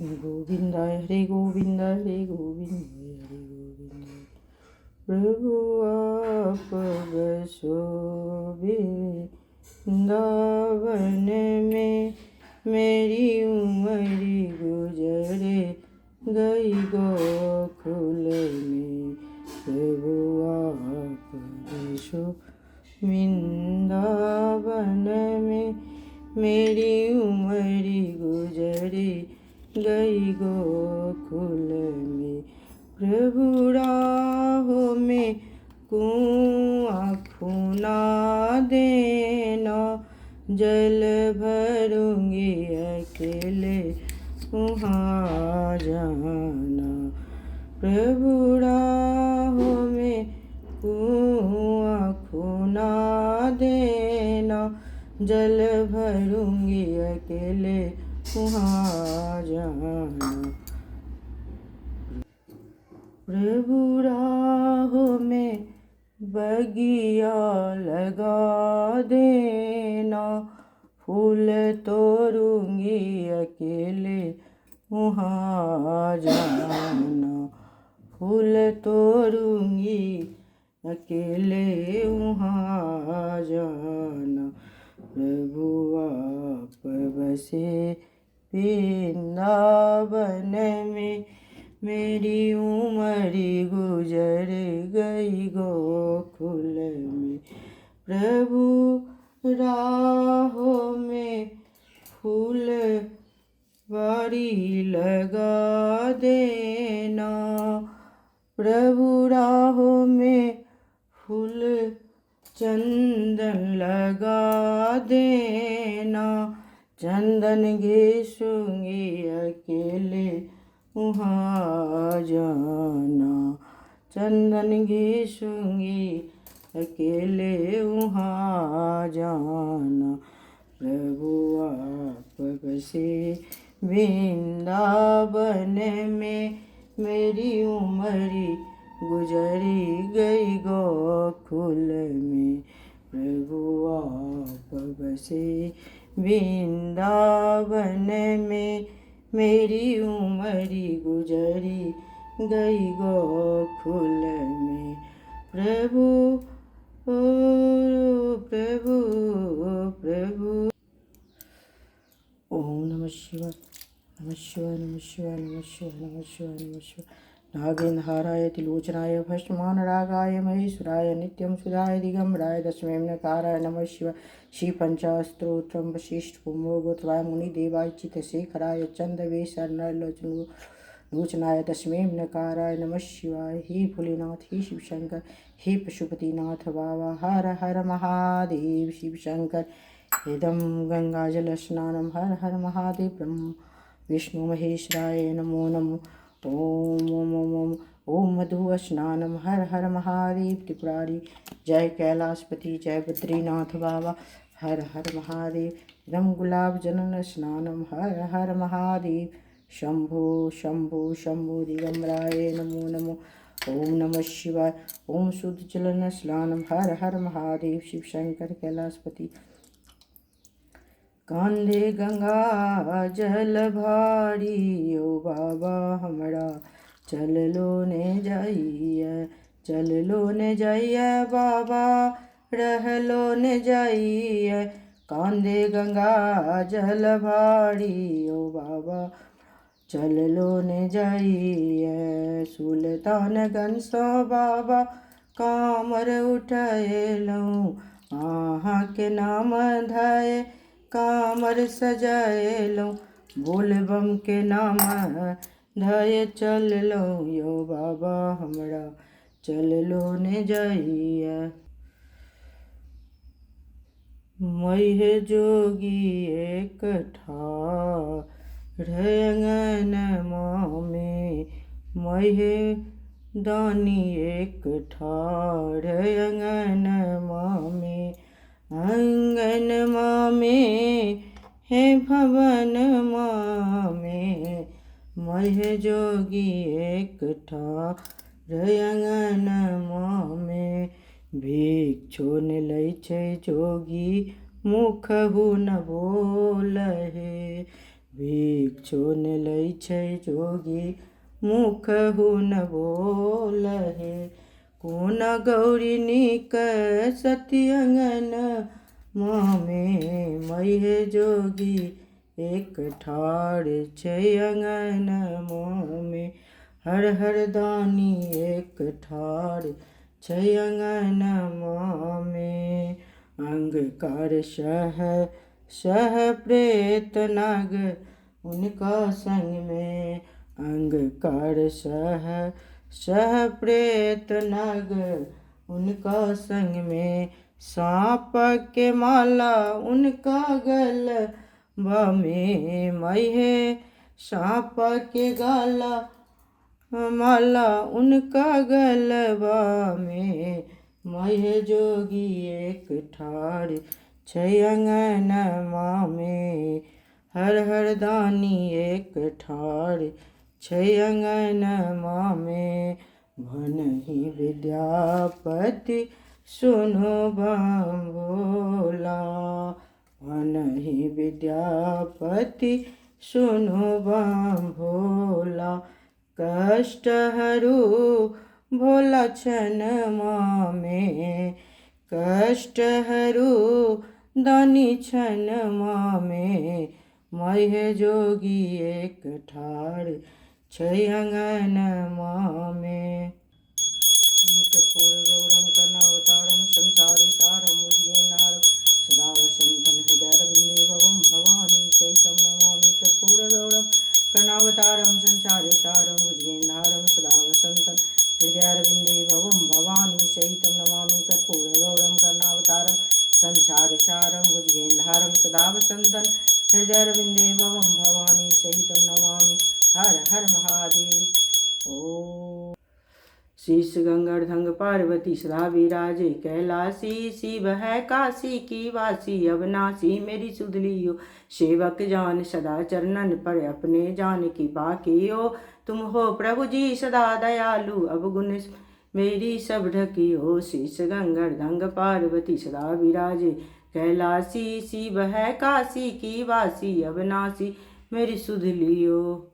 गोविंद हरे गोविंद हरे गोविंद हरे गोविंद। प्रभु आप बसो वृंदावन में, मेरी उम्र गुजरे गई गोकुल में। प्रभु आप बसो वृंदावन में, मेरी उम्र गुजरे गई गोकुल में। प्रभु राहों में कुआं खुना देना, जल भरूंगी अकेले वहाँ जाना। प्रभु राहों में कुआं खुना देना, जल भरूंगी अकेले वहाँ जाना। प्रभु राहों में बगिया लगा देना, फूल तोड़ूंगी अकेले वहाँ जाना। फूल तोड़ूंगी अकेले वहाँ जाना। प्रभु आप बसे वृंदावन में, मेरी उम्र गुजर गई गोकुल में। प्रभु राहों में फूल बारी लगा देना, प्रभु राहों में फूल चंदन लगा देना। चंदन घिसूंगी अकेले वहाँ जाना। चंदन घिसूंगी अकेले वहाँ जाना। प्रभु आप बसे वृंदावन में, मेरी उम्र गुजरी गई गोकुल में। प्रभु आप बसे वृंदावन में, मेरी उम्र गुजरी गई गोकुल में। प्रभु प्रभु प्रभु। ओम नमः शिवाय नमः शिवाय नमः शिवाय नमः शिवाय नमः शिवाय नमः शिवाय। नागेन्द्रहाराय त्रिलोचनाय भस्मानरागाय महेश्वराय नित्यं सुधाय दिगंबराय दशमेम्नकाराय नमः शिवाय। श्री पंचास्त्रोत्रम वशिष्ठ पुंभो गोत्रवाय मुनिदेवाय चितशेखराय चंद्रवेशरलोचनाय दशमेम्नकाराय नमः शिवाय। हे भोलेनाथ हे शिव शंकर हे पशुपतिनाथ बाबा हर हर महादेव शिव शंकर। इदं गंगाजल स्नानम हर हर महादेव ब्रह्म विष्णु महेश्वराय नमो नमो। ओम ओम ओम ओम ओम मधु स्नानम हर हर महादेव त्रिपुरारी। जय कैलाशपति जय बद्रीनाथ बाबा हर हर महादेव। इदं गुलाब जनन स्नानम हर हर महादेव शंभो शंभो शंभो दिगंबराय नमो नमो। ओम नमः शिवाय। ओम शुद्ध जलन स्नानम हर हर महादेव शिव शंकर कैलाशपति। कांधे गंगा जल भारी ओ बाबा हमरा, चल लो ने जाइए चल लो ने जाइए बाबा, रह लो ने जाइए। कांधे गंगा जल भारी ओ बाबा, चल लो ने जाइए। सुल्तानगंज सो बाबा कामर उठाए लूँ, आहाँ के नाम धाये कामर सजाए लो। बोल बम के नाम धाये चल लो यो बाबा हमरा, चल लो ने जाइए। महे जोगी एक ठार अंगन में, महे दानी एक ठार अंगन में। अंगन में है भवन में, महे जोगी एक ठार अंगन में। भिक्षु ने लै छै जोगी मुखहु न बोलहे, भिक्षु ने लै छै जोगी मुखहु न बोलहे। कोन गौरी नीक सती अंगन मामे महे जोगी एक ठाढ़ छै अंगन मामे। हर हर दानी एक ठाढ़ छै अंगन मामे। अंगकार सह सह प्रेत नाग उनका संग में। अंगकार सह सह प्रेत नाग उनका संग में। सांप के माला उनका गलबा में महे। सांप के गाला माला उनका गलबा में महे जोगी एक ठाढ़ छै अंगन मामे। हर हर दानी एक ठाढ़ छै अंगन मामे। भनहि विद्यापति सुनो बम भोला। भनहि विद्यापति सुनो बम भोला। कष्ट हरू भोला छन मामे। कष्ट हरू दानी छन मामे महे जोगी एक ठाढ़ छै अंगन मामे। कर्पूरगौरं करुणावतारं संसारे सारं भुजगेन्द्रहारं सदा वसन्तं हृदयारविन्दे भवं भवानी सहितं नमामि। कर्पूरगौरं करुणावतारं संसारे सारं भुजगेन्द्रहारं सदा वसन्तं हृदयारविन्दे भवं भवानी सहितं नमामि। कर्पूरगौरं करुणावतारं संसारे सारं भुजगेन्द्रहारं सदा वसन्तं हृदयारविन्दे भवं भवानी सहितं नमामि। हर हर महादेव। ओम। शीश गंगाधंग पार्वती सदा विराजे कैलासी। शिव है काशी की वासी अविनाशी मेरी सुध लियो। सेवक जान सदा चरणन पर अपने जान की बाकियो। तुम हो प्रभु जी सदा दयालु अब गुण मेरी सब ढकियो। शीश गंगाधंग पार्वती सदा विराजे कैलासी। शिव है काशी की वासी अविनाशी मेरी सुध लियो।